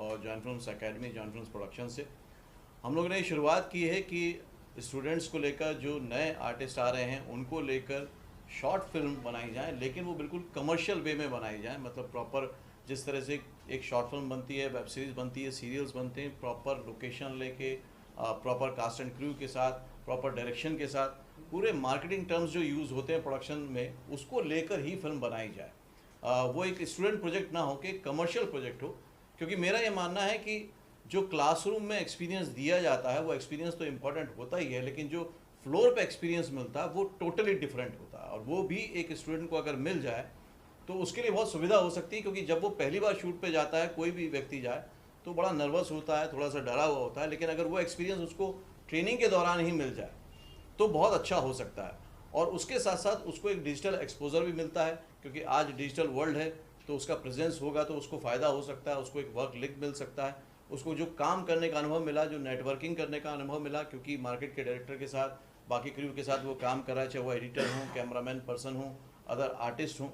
और join films academy, join films production से हम लोगों ने शुरुआत की है कि स्टूडेंट्स को लेकर, जो नए आर्टिस्ट आ रहे हैं उनको लेकर शॉर्ट फिल्म बनाई जाए, लेकिन वो बिल्कुल कमर्शियल वे में बनाई जाए। मतलब प्रॉपर जिस तरह से एक शॉर्ट फिल्म बनती है, वेब सीरीज़ बनती है, सीरियल्स बनते हैं, प्रॉपर लोकेशन लेके, प्रॉपर कास्ट एंड क्रू के साथ, प्रॉपर डायरेक्शन के साथ, पूरे मार्केटिंग टर्म्स जो यूज़ होते हैं प्रोडक्शन में, उसको लेकर ही फिल्म बनाई जाए। वो एक स्टूडेंट प्रोजेक्ट ना हो कि कमर्शियल प्रोजेक्ट हो। क्योंकि मेरा ये मानना है कि जो क्लासरूम में एक्सपीरियंस दिया जाता है वो एक्सपीरियंस तो इम्पॉर्टेंट होता ही है, लेकिन जो फ्लोर पे एक्सपीरियंस मिलता है वो टोटली डिफरेंट होता है। और वो भी एक स्टूडेंट को अगर मिल जाए तो उसके लिए बहुत सुविधा हो सकती है। क्योंकि जब वो पहली बार शूट पे जाता है, कोई भी व्यक्ति जाए तो बड़ा नर्वस होता है, थोड़ा सा डरा हुआ होता है, लेकिन अगर वो एक्सपीरियंस उसको ट्रेनिंग के दौरान ही मिल जाए तो बहुत अच्छा हो सकता है। और उसके साथ साथ उसको एक डिजिटल एक्सपोजर भी मिलता है, क्योंकि आज डिजिटल वर्ल्ड है तो उसका प्रेजेंस होगा तो उसको फ़ायदा हो सकता है, उसको एक वर्क लिंक मिल सकता है, उसको जो काम करने का अनुभव मिला, जो नेटवर्किंग करने का अनुभव मिला, क्योंकि मार्केट के डायरेक्टर के साथ, बाकी क्रू के साथ वो काम कर रहा है, चाहे वो एडिटर हों, कैमरामैन पर्सन हों, अदर आर्टिस्ट हों।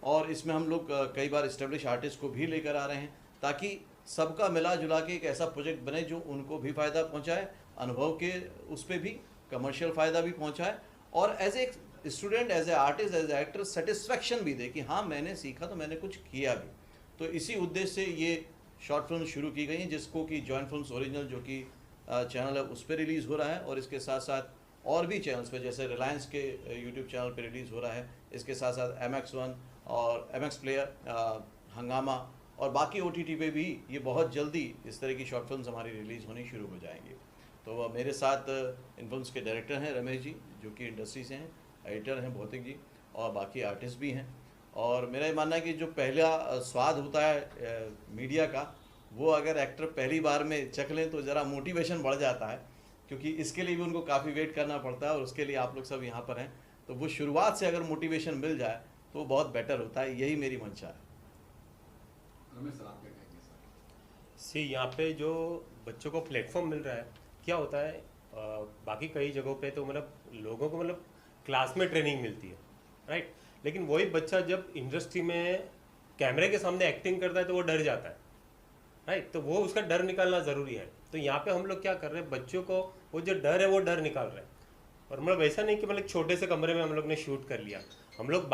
और इसमें हम लोग कई बार इस्टेब्लिश आर्टिस्ट को भी लेकर आ रहे हैं, ताकि सबका मिला जुला के एक ऐसा प्रोजेक्ट बने जो उनको भी फ़ायदा पहुँचाए, अनुभव के उस पर भी कमर्शियल फ़ायदा भी पहुँचाए, और as a student, as a artist, as a actor satisfaction भी दे कि हाँ मैंने सीखा तो मैंने कुछ किया भी। तो इसी उद्देश्य से ये शॉर्ट फिल्म शुरू की गई हैं, जिसको कि जॉइन फिल्म्स ओरिजिनल जो कि चैनल है उस पर रिलीज़ हो रहा है, और इसके साथ साथ और भी चैनल्स पे, जैसे रिलायंस के यूट्यूब चैनल पे रिलीज़ हो रहा है। इसके साथ साथ MX1 और MX प्लेयर, हंगामा और बाकी OTT पे भी ये बहुत जल्दी इस तरह की शॉर्ट फिल्म्स हमारी रिलीज़ होनी शुरू हो जाएंगी। तो मेरे साथ इन फिल्म्स के डायरेक्टर हैं रमेश जी, जो कि इंडस्ट्री से हैं, एडिटर हैं भौतिक जी, और बाकी आर्टिस्ट भी हैं। और मेरा ये मानना है कि जो पहला स्वाद होता है मीडिया का, वो अगर एक्टर पहली बार में चख लें तो ज़रा मोटिवेशन बढ़ जाता है, क्योंकि इसके लिए भी उनको काफ़ी वेट करना पड़ता है, और उसके लिए आप लोग सब यहाँ पर हैं। तो वो शुरुआत से अगर मोटिवेशन मिल जाए तो बहुत बेटर होता है, यही मेरी मंशा है। रमेश सर, आप क्या कहेंगे सर? सी यहाँ पे जो बच्चों को प्लेटफॉर्म मिल रहा है, क्या होता है बाकी कई जगहों पे तो मतलब लोगों को मतलब क्लास में ट्रेनिंग मिलती है, राइट, लेकिन वही बच्चा जब इंडस्ट्री में कैमरे के सामने एक्टिंग करता है तो वो डर जाता है, राइट, तो वो उसका डर निकालना ज़रूरी है। तो यहाँ पे हम लोग क्या कर रहे हैं, बच्चों को वो जो डर है वो डर निकाल रहे हैं। और मतलब ऐसा नहीं कि मतलब छोटे से कमरे में हम लोग ने शूट कर लिया, हम लोग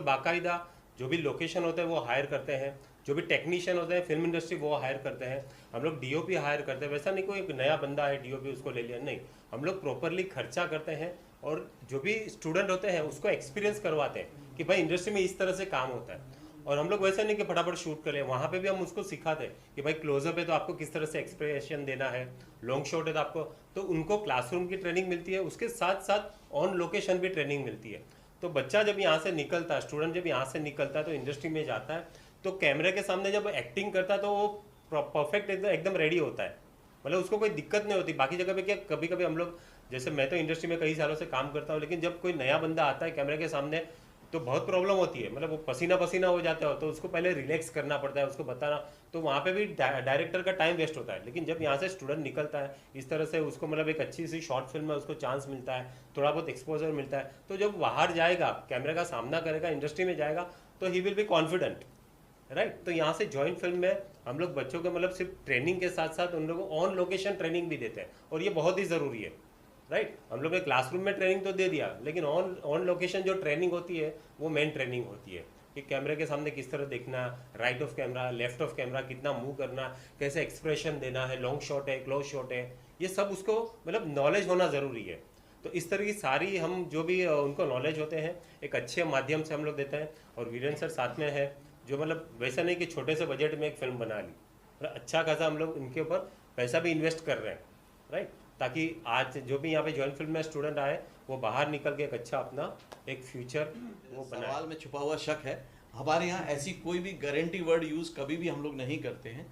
बाकायदा जो भी लोकेशन होता है वो हायर करते हैं, जो भी टेक्नीशियन होते हैं फिल्म इंडस्ट्री वो हायर करते हैं, हम लोग DOP हायर करते हैं। वैसा नहीं कोई एक नया बंदा है DOP उसको ले लिया, नहीं, हम लोग प्रॉपरली खर्चा करते हैं और जो भी स्टूडेंट होते हैं उसको एक्सपीरियंस करवाते हैं कि भाई इंडस्ट्री में इस तरह से काम होता है। और हम लोग वैसे नहीं कि फटाफट शूट कर ले, वहाँ पे भी हम उसको सिखाते हैं कि भाई क्लोजअप है तो आपको किस तरह से एक्सप्रेशन देना है, लॉन्ग शॉट है तो आपको, तो उनको क्लासरूम की ट्रेनिंग मिलती है, उसके साथ साथ ऑन लोकेशन भी ट्रेनिंग मिलती है। तो बच्चा जब यहाँ से निकलता है, स्टूडेंट जब यहाँ से निकलता है तो इंडस्ट्री में जाता है, तो कैमरे के सामने जब एक्टिंग करता है तो वो परफेक्ट एकदम रेडी होता है, मतलब उसको कोई दिक्कत नहीं होती। बाकी जगह पे क्या कभी कभी हम लोग, जैसे मैं तो इंडस्ट्री में कई सालों से काम करता हूँ, लेकिन जब कोई नया बंदा आता है कैमरे के सामने तो बहुत प्रॉब्लम होती है, मतलब वो पसीना पसीना हो जाता है, तो उसको पहले रिलैक्स करना पड़ता है, उसको बताना, तो वहाँ पे भी डायरेक्टर का टाइम वेस्ट होता है। लेकिन जब यहाँ से स्टूडेंट निकलता है इस तरह से, उसको मतलब एक अच्छी सी शॉर्ट फिल्म में उसको चांस मिलता है, थोड़ा बहुत एक्सपोजर मिलता है, तो जब बाहर जाएगा कैमरे का सामना करेगा, इंडस्ट्री में जाएगा, तो he will be confident, right. तो यहाँ से जॉइंट फिल्म में हम लोग बच्चों को मतलब सिर्फ ट्रेनिंग के साथ साथ उन लोगों को ऑन लोकेशन ट्रेनिंग भी देते हैं, और ये बहुत ही ज़रूरी है, राइट। हम लोग ने क्लासरूम में ट्रेनिंग तो दे दिया, लेकिन ऑन लोकेशन जो ट्रेनिंग होती है वो मेन ट्रेनिंग होती है कि कैमरे के सामने किस तरह देखना, right of camera, left of camera, कितना मूव करना, कैसे एक्सप्रेशन देना है, लॉन्ग शॉट है, क्लोज शॉट है, ये सब उसको मतलब नॉलेज होना ज़रूरी है। तो इस तरह की सारी हम जो भी उनको नॉलेज होते हैं एक अच्छे माध्यम से हम लोग देते हैं। और वीरेंद्र सर साथ में है, जो मतलब वैसा नहीं कि छोटे से बजट में एक फिल्म बना ली, मतलब अच्छा खासा हम लोग इनके ऊपर पैसा भी इन्वेस्ट कर रहे हैं, राइट, ताकि आज जो भी यहाँ पे जॉइंट फिल्म में स्टूडेंट आए वो बाहर निकल के एक अच्छा अपना एक फ्यूचर वो बनाए। सवाल में छुपा हुआ शक है, हमारे यहाँ ऐसी कोई भी गारंटी वर्ड यूज़ कभी भी हम लोग नहीं करते हैं।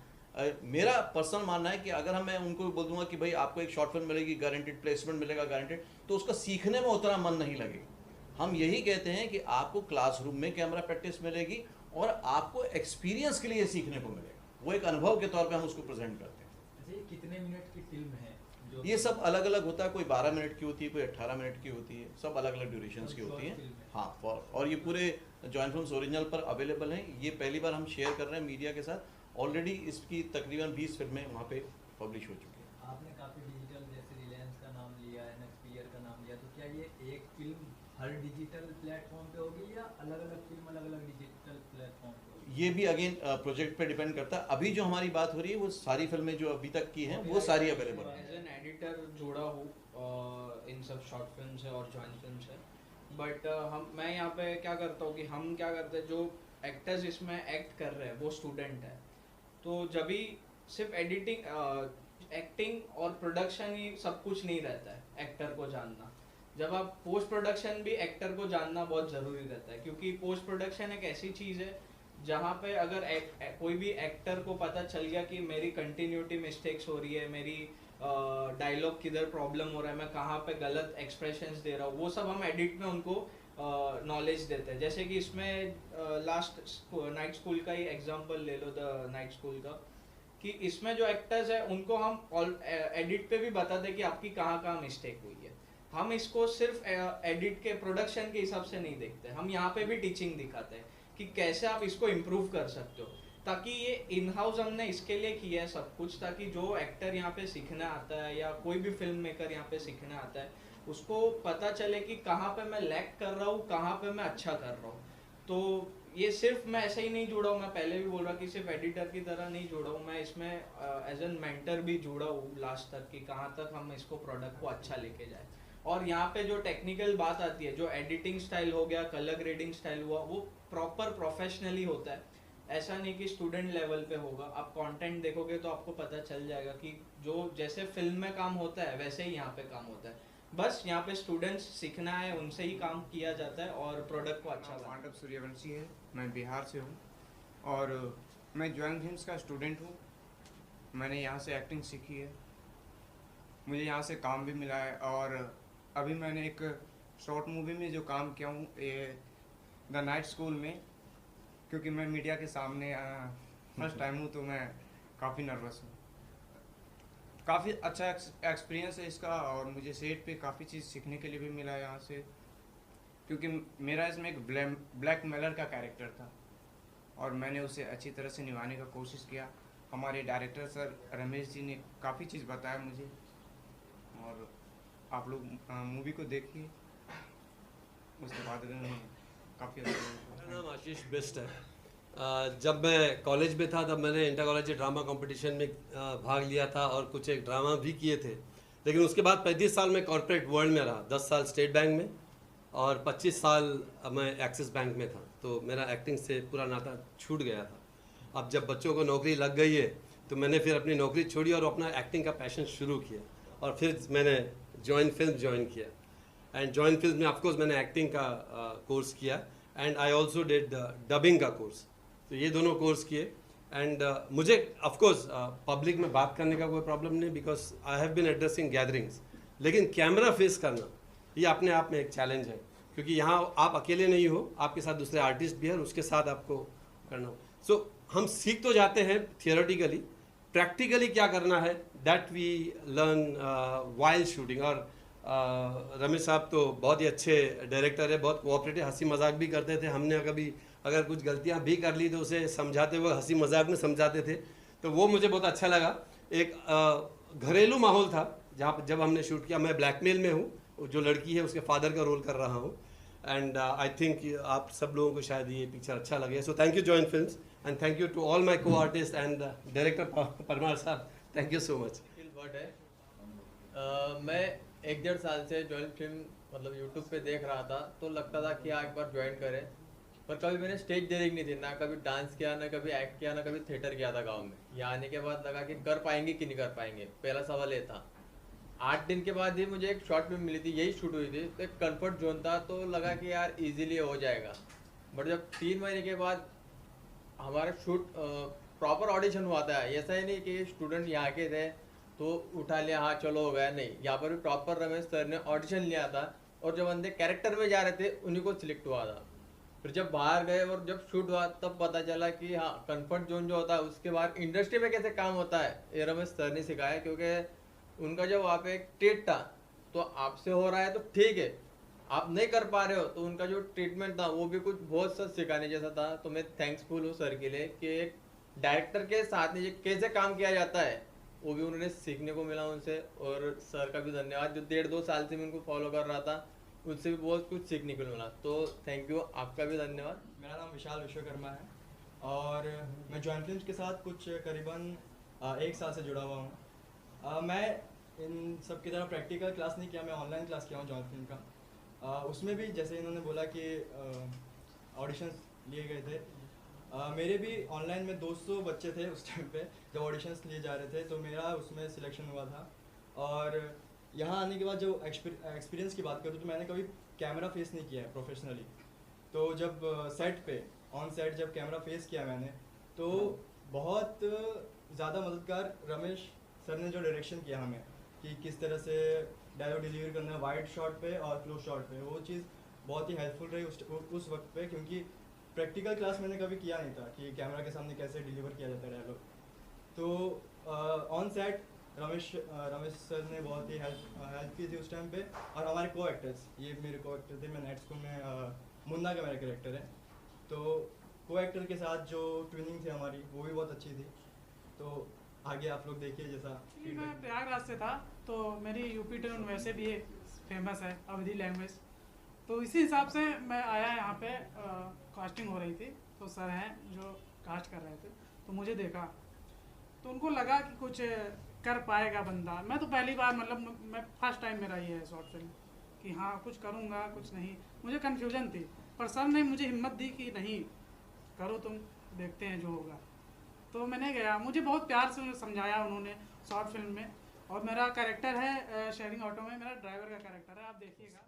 मेरा पर्सनल मानना है कि अगर मैं उनको बोल दूंगा कि भाई आपको एक शॉर्ट फिल्म मिलेगी, गारंटेड प्लेसमेंट मिलेगा गारंटेड, तो उसका सीखने में उतना मन नहीं लगेगा। हम यही कहते हैं कि आपको क्लासरूम में कैमरा प्रैक्टिस मिलेगी और आपको एक्सपीरियंस के लिए सीखने को मिलेगा, वो एक अनुभव के तौर पे हम उसको प्रेजेंट करते हैं। ये कितने मिनट की फिल्म है? ये सब अलग अलग होता है, कोई 12 मिनट की होती है, कोई 18 मिनट की होती है, सब अलग अलग ड्यूरेशंस की होती हैं। हाँ, और ये पूरे जॉइंट फिल्म्स ओरिजिनल पर अवेलेबल हैं। ये पहली बार हम शेयर कर रहे हैं मीडिया के साथ, ऑलरेडी इसकी तकरीबन 20 फिल्में वहाँ पे पब्लिश हो चुकी हैं। आपने काफ़ी डिजिटल जैसे रिलायंस का नाम लिया, एनएक्सपीआर का नाम लिया, तो क्या ये एक फिल्म हर डिजिटल प्लेटफॉर्म पे होगी या अलग अलग फिल्म अलग अलग डिजिटल प्लेटफॉर्म पे होगी? ये भी अगेन प्रोजेक्ट पे डिपेंड करता है। अभी जो हमारी बात हो रही है वो सारी फिल्में जो अभी तक की हैं वो सारी अवेलेबल हैं। एज एन एडिटर जुड़ा हूँ इन सब शॉर्ट फिल्म से और जॉइंट फिल्म से, बट मैं यहाँ पे क्या करता हूँ कि हम क्या करते हैं, जो एक्टर्स इसमें एक्ट कर रहे हैं वो स्टूडेंट है, तो जब भी सिर्फ एडिटिंग एक्टिंग और प्रोडक्शन ही सब कुछ नहीं रहता है एक्टर को जानना। जब आप पोस्ट प्रोडक्शन भी एक्टर को जानना बहुत ज़रूरी रहता है, क्योंकि पोस्ट प्रोडक्शन एक ऐसी चीज़ है जहाँ पे अगर कोई भी एक्टर को पता चल गया कि मेरी कंटिन्यूटी मिस्टेक्स हो रही है, मेरी डायलॉग किधर प्रॉब्लम हो रहा है, मैं कहाँ पे गलत एक्सप्रेशंस दे रहा हूँ, वो सब हम एडिट में उनको नॉलेज देते हैं। जैसे कि इसमें लास्ट नाइट स्कूल का ही एग्जांपल ले लो, द नाइट स्कूल का, कि इसमें जो एक्टर्स है उनको हम एडिट पे भी बताते हैं कि आपकी कहाँ कहाँ मिस्टेक हुई है। हम इसको सिर्फ एडिट के प्रोडक्शन के हिसाब से नहीं देखते, हम यहाँ पे भी टीचिंग दिखाते हैं कि कैसे आप इसको इम्प्रूव कर सकते हो, ताकि ये इन हाउस हमने इसके लिए किया है सब कुछ, ताकि जो एक्टर यहाँ पे सीखने आता है या कोई भी फिल्म मेकर यहाँ पे सीखने आता है उसको पता चले कि कहाँ पे मैं लैग कर रहा हूँ, कहाँ पे मैं अच्छा कर रहा हूँ। तो ये सिर्फ मैं ऐसे ही नहीं जुड़ा हूँ, मैं पहले भी बोल रहा कि सिर्फ एडिटर की तरह नहीं जुड़ा हूँ, मैं इसमें एज एन मेंटर भी जुड़ा हूँ लास्ट तक कि कहाँ तक हम इसको प्रोडक्ट को अच्छा लेके जाए। और यहाँ पे जो टेक्निकल बात आती है, जो एडिटिंग स्टाइल हो गया, कलर ग्रेडिंग स्टाइल हुआ, वो प्रॉपर प्रोफेशनली होता है। ऐसा नहीं कि स्टूडेंट लेवल पे होगा। आप कंटेंट देखोगे तो आपको पता चल जाएगा कि जो जैसे फिल्म में काम होता है वैसे ही यहाँ पे काम होता है। बस यहाँ पे स्टूडेंट्स सीखना है, उनसे ही काम किया जाता है और प्रोडक्ट को अच्छा बनाना। पांडव सूर्यवंशी है, मैं बिहार से हूँ और मैं जॉइंट फिल्म्स का स्टूडेंट हूँ। मैंने यहाँ से एक्टिंग सीखी है, मुझे यहाँ से काम भी मिला है और अभी मैंने एक शॉर्ट मूवी में जो काम किया हूँ ये द नाइट स्कूल में, क्योंकि मैं मीडिया के सामने फर्स्ट टाइम हूँ तो मैं काफ़ी नर्वस हूँ। काफ़ी अच्छा एक्सपीरियंस है इसका और मुझे सेट पे काफ़ी चीज़ सीखने के लिए भी मिला है यहाँ से, क्योंकि मेरा इसमें एक ब्लैक मेलर का कैरेक्टर था और मैंने उसे अच्छी तरह से निभाने का कोशिश किया। हमारे डायरेक्टर सर रमेश जी ने काफ़ी चीज़ बताया मुझे और आप लोग मूवी को देखिए, उसके बाद काफ़ी अच्छा। मेरा नाम आशीष बिस्ट है। जब मैं कॉलेज में था तब मैंने इंटर कॉलेज ड्रामा कंपटीशन में भाग लिया था और कुछ एक ड्रामा भी किए थे, लेकिन उसके बाद 35 साल मैं कॉर्पोरेट वर्ल्ड में रहा। 10 साल स्टेट बैंक में और 25 साल मैं एक्सिस बैंक में था, तो मेरा एक्टिंग से पूरा नाता छूट गया था। अब जब बच्चों को नौकरी लग गई है तो मैंने फिर अपनी नौकरी छोड़ी और अपना एक्टिंग का पैशन शुरू किया और फिर मैंने जॉइंट फिल्म ज्वाइन किया। एंड जॉइंट फिल्म में ऑफकोर्स मैंने एक्टिंग का कोर्स किया and I also did dubbing का कोर्स, तो ये दोनों कोर्स किए। एंड मुझे ऑफकोर्स पब्लिक में बात करने का कोई प्रॉब्लम नहीं, because I have been addressing gatherings, लेकिन कैमरा फेस करना ये अपने आप में एक चैलेंज है, क्योंकि यहाँ आप अकेले नहीं हो, आपके साथ दूसरे आर्टिस्ट भी है और उसके साथ आपको करना हो। सो हम सीख तो जाते हैं थियोरेटिकली, प्रैक्टिकली क्या करना है that we learn while shooting. और रमेश साहब तो बहुत ही अच्छे डायरेक्टर है, बहुत कोऑपरेटिव, हंसी मजाक भी करते थे। हमने कभी अगर कुछ गलतियां भी कर ली तो उसे समझाते हुए हंसी मजाक में समझाते थे, तो वो मुझे बहुत अच्छा लगा। एक घरेलू माहौल था जहाँ जब हमने शूट किया। मैं ब्लैकमेल में हूँ, जो लड़की है उसके फादर का रोल कर रहा हूँ एंड आई थिंक आप सब लोगों को शायद ये पिक्चर अच्छा लगे। So thank you joint films and thank you to all my co artist and director Parmar साहब, थैंक यू सो मच। मैं 1-1.5 साल से जॉइंट फिल्म मतलब यूट्यूब पे देख रहा था, तो लगता था कि एक बार ज्वाइन करें, पर कभी मैंने स्टेज डायरेक्ट नहीं थी, ना कभी डांस किया, ना कभी एक्ट किया, ना कभी थिएटर किया था गांव में। यहाँ आने के बाद लगा कि कर पाएंगे कि नहीं कर पाएंगे, पहला सवाल ये था। 8 दिन के बाद ही मुझे एक शॉर्ट फिल्म मिली थी, यही शूट हुई थी, तो एक कंफर्ट जोन था, तो लगा कि यार इजीली हो जाएगा। बट जब 3 महीने के बाद हमारा शूट प्रॉपर ऑडिशन हुआ था, ऐसा ही नहीं कि स्टूडेंट यहाँ के थे तो उठा लिया हाँ चलो हो गया, नहीं, यहाँ पर भी प्रॉपर रमेश सर ने ऑडिशन लिया था और जो बंदे कैरेक्टर में जा रहे थे उन्हीं को सिलेक्ट हुआ था। फिर जब बाहर गए और जब शूट हुआ तब पता चला कि हाँ कंफर्ट जोन जो होता है उसके बाहर इंडस्ट्री में कैसे काम होता है ये रमेश सर ने सिखाया, क्योंकि उनका जो वहाँ पे एक ट्रीट था, तो आपसे हो रहा है तो ठीक है, आप नहीं कर पा रहे हो तो उनका जो ट्रीटमेंट था वो भी कुछ बहुत सा सिखाने जैसा था। तो मैं थैंक्सफुल हूँ सर के लिए कि एक डायरेक्टर के साथ नीचे कैसे काम किया जाता है वो भी उन्होंने सीखने को मिला उनसे। और सर का भी धन्यवाद, जो 1.5-2 साल से मैं उनको फॉलो कर रहा था, उनसे भी बहुत कुछ सीखने को मिला। तो थैंक यू, आपका भी धन्यवाद। मेरा नाम विशाल विश्वकर्मा है और मैं जॉइन फिल्म्स के साथ कुछ करीबन 1 साल से जुड़ा हुआ हूँ। मैं इन सब की तरह प्रैक्टिकल क्लास नहीं किया, मैं ऑनलाइन क्लास किया हूँ जॉइन फिल्म का। उसमें भी जैसे इन्होंने बोला कि ऑडिशंस लिए गए थे, मेरे भी ऑनलाइन में 200 बच्चे थे उस टाइम पे जब ऑडिशंस लिए जा रहे थे, तो मेरा उसमें सिलेक्शन हुआ था। और यहाँ आने के बाद जो एक्सपीरियंस की बात करूँ तो मैंने कभी कैमरा फेस नहीं किया है प्रोफेशनली। तो जब सेट पे ऑन सेट जब कैमरा फेस किया मैंने, तो बहुत ज़्यादा मददगार रमेश सर ने जो डायरेक्शन किया हमें कि किस तरह से डायलॉग डिलीवर करना है वाइड शॉट पे और क्लोज शॉट पे, वो चीज़ बहुत ही हेल्पफुल रही उस वक्त पे, क्योंकि प्रैक्टिकल क्लास मैंने कभी किया नहीं था कि कैमरा के सामने कैसे डिलीवर किया जाता है डायलॉग। तो ऑन सेट रमेश सर ने बहुत ही हेल्प की थी उस टाइम पे। और हमारे को एक्टर्स, ये मेरे को एक्टर थे, मैं नेट स्कूल में मुन्ना का मेरा कैरेक्टर है, तो को एक्टर के साथ जो ट्विनिंग थी हमारी वो भी बहुत अच्छी थी। तो आगे आप लोग देखिए जैसा। मैं प्रयागराज से था, तो मेरी यूपी टर्न वैसे भी फेमस है अवधी लैंग्वेज, तो इसी हिसाब से मैं आया यहाँ पे। कास्टिंग हो रही थी, तो सर हैं जो कास्ट कर रहे थे, तो मुझे देखा तो उनको लगा कि कुछ कर पाएगा बंदा। मैं तो पहली बार, मतलब मैं फर्स्ट टाइम मेरा ये है शॉर्ट फिल्म कि हाँ कुछ करूँगा कुछ नहीं, मुझे कन्फ्यूजन थी, पर सर ने मुझे हिम्मत दी कि नहीं करो तुम, देखते हैं जो होगा। तो मैंने गया, मुझे बहुत प्यार से समझाया उन्होंने शॉर्ट फिल्म में। और मेरा कैरेक्टर है शेयरिंग ऑटो में, मेरा ड्राइवर का कैरेक्टर है, आप देखिएगा।